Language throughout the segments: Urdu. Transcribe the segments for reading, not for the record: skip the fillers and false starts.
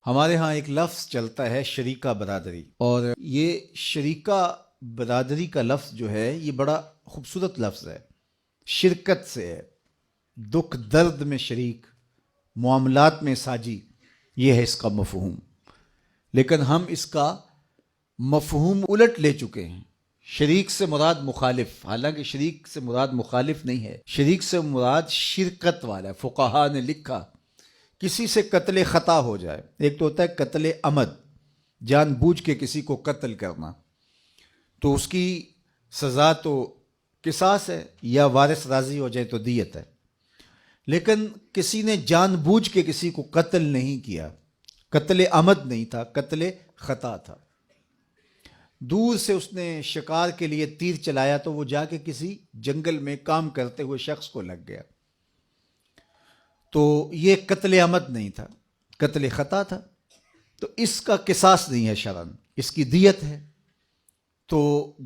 ہمارے ہاں ایک لفظ چلتا ہے شریکہ برادری، اور یہ شریکہ برادری کا لفظ جو ہے یہ بڑا خوبصورت لفظ ہے، شرکت سے ہے، دکھ درد میں شریک، معاملات میں ساجی، یہ ہے اس کا مفہوم۔ لیکن ہم اس کا مفہوم الٹ لے چکے ہیں، شریک سے مراد مخالف، حالانکہ شریک سے مراد مخالف نہیں ہے، شریک سے مراد شرکت والا ہے۔ فقہا نے لکھا کسی سے قتل خطا ہو جائے، ایک تو ہوتا ہے قتل عمد، جان بوجھ کے کسی کو قتل کرنا، تو اس کی سزا تو قصاص ہے، یا وارث راضی ہو جائے تو دیت ہے۔ لیکن کسی نے جان بوجھ کے کسی کو قتل نہیں کیا، قتل عمد نہیں تھا، قتل خطا تھا، دور سے اس نے شکار کے لیے تیر چلایا تو وہ جا کے کسی جنگل میں کام کرتے ہوئے شخص کو لگ گیا، تو یہ قتل عمد نہیں تھا، قتل خطا تھا، تو اس کا قصاص نہیں ہے شرعاً، اس کی دیت ہے۔ تو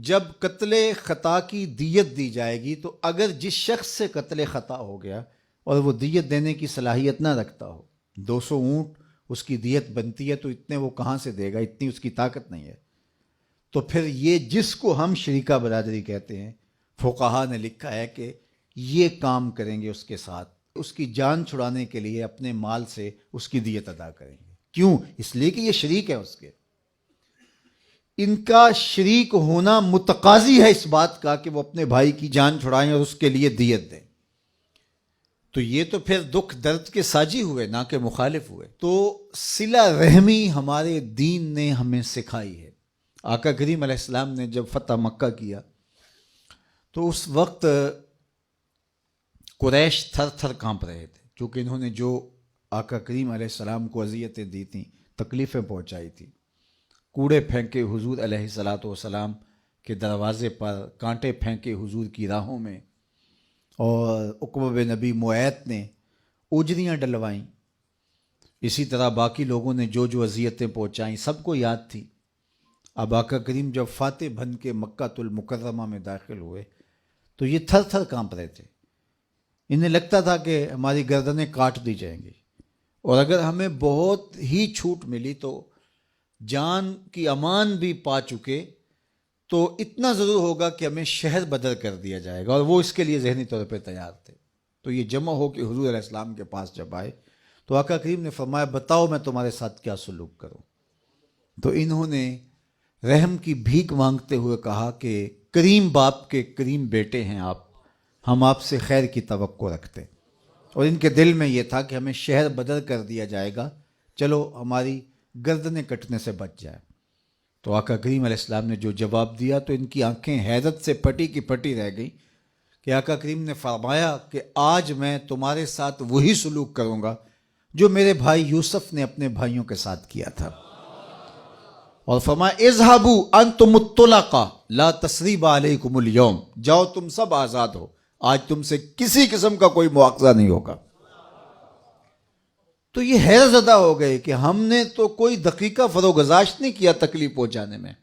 جب قتل خطا کی دیت دی جائے گی تو اگر جس شخص سے قتل خطا ہو گیا اور وہ دیت دینے کی صلاحیت نہ رکھتا ہو، 200 اونٹ اس کی دیت بنتی ہے تو اتنے وہ کہاں سے دے گا، اتنی اس کی طاقت نہیں ہے، تو پھر یہ جس کو ہم شریکہ برادری کہتے ہیں، فقہا نے لکھا ہے کہ یہ کام کریں گے اس کے ساتھ، اس کی جان چھڑانے کے لیے اپنے مال سے اس کی دیت ادا کریں گے۔ کیوں؟ اس لیے کہ یہ شریک ہے اس کے، ان کا شریک ہونا متقاضی ہے اس بات کا کہ وہ اپنے بھائی کی جان چھڑائیں اور اس کے لیے دیت دیں، تو یہ تو پھر دکھ درد کے ساجی ہوئے، نہ کہ مخالف ہوئے۔ تو صلہ رحمی ہمارے دین نے ہمیں سکھائی ہے۔ آقا کریم علیہ السلام نے جب فتح مکہ کیا تو اس وقت قریش تھر تھر کانپ رہے تھے، چونکہ انہوں نے جو آقا کریم علیہ السلام کو اذیتیں دی تھیں، تکلیفیں پہنچائی تھیں، کوڑے پھینکے حضور علیہ الصلاۃ والسلام کے دروازے پر، کانٹے پھینکے حضور کی راہوں میں، اور عقبہ بن نبی معیط نے اجریاں ڈلوائیں، اسی طرح باقی لوگوں نے جو جو اذیتیں پہنچائیں سب کو یاد تھی۔ اب آقا کریم جب فاتح بن کے مکہ المکرمہ میں داخل ہوئے تو یہ تھر تھر کانپ رہے تھے، انہیں لگتا تھا کہ ہماری گردنیں کاٹ دی جائیں گی، اور اگر ہمیں بہت ہی چھوٹ ملی تو جان کی امان بھی پا چکے تو اتنا ضرور ہوگا کہ ہمیں شہر بدر کر دیا جائے گا، اور وہ اس کے لیے ذہنی طور پہ تیار تھے۔ تو یہ جمع ہو کے حضور علیہ السلام کے پاس جب آئے تو آقا کریم نے فرمایا بتاؤ میں تمہارے ساتھ کیا سلوک کروں، تو انہوں نے رحم کی بھیک مانگتے ہوئے کہا کہ کریم باپ کے کریم بیٹے ہیں آپ، ہم آپ سے خیر کی توقع رکھتے، اور ان کے دل میں یہ تھا کہ ہمیں شہر بدر کر دیا جائے گا، چلو ہماری گردنیں کٹنے سے بچ جائے۔ تو آقا کریم علیہ السلام نے جو جواب دیا تو ان کی آنکھیں حیرت سے پٹی کی پٹی رہ گئی کہ آقا کریم نے فرمایا کہ آج میں تمہارے ساتھ وہی سلوک کروں گا جو میرے بھائی یوسف نے اپنے بھائیوں کے ساتھ کیا تھا، اور فرمایا اذهبوا انتم الطلقاء لا تثریب علیکم اليوم، جاؤ تم سب آزاد ہو، آج تم سے کسی قسم کا کوئی مواخذہ نہیں ہوگا۔ تو یہ حیرت زدہ ہو گئے کہ ہم نے تو کوئی دقیقہ فروگزاشت نہیں کیا تکلیف پہنچانے میں،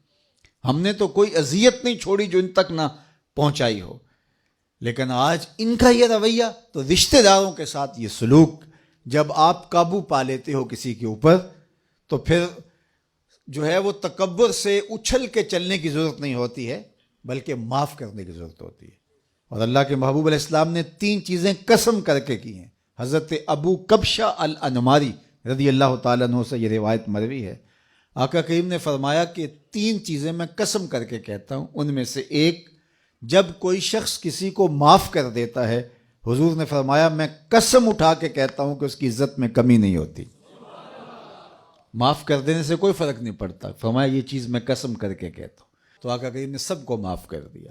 ہم نے تو کوئی اذیت نہیں چھوڑی جو ان تک نہ پہنچائی ہو، لیکن آج ان کا یہ رویہ، تو رشتہ داروں کے ساتھ یہ سلوک، جب آپ قابو پا لیتے ہو کسی کے اوپر تو پھر جو ہے وہ تکبر سے اچھل کے چلنے کی ضرورت نہیں ہوتی ہے، بلکہ معاف کرنے کی ضرورت ہوتی ہے۔ اور اللہ کے محبوب علیہ السلام نے 3 چیزیں قسم کر کے کی ہیں۔ حضرت ابو کبشہ الانماری رضی اللہ تعالیٰ عنہ سے یہ روایت مروی ہے، آقا کریم نے فرمایا کہ 3 چیزیں میں قسم کر کے کہتا ہوں، ان میں سے ایک، جب کوئی شخص کسی کو معاف کر دیتا ہے، حضور نے فرمایا میں قسم اٹھا کے کہتا ہوں کہ اس کی عزت میں کمی نہیں ہوتی، معاف کر دینے سے کوئی فرق نہیں پڑتا، فرمایا یہ چیز میں قسم کر کے کہتا ہوں۔ تو آقا کریم نے سب کو معاف کر دیا۔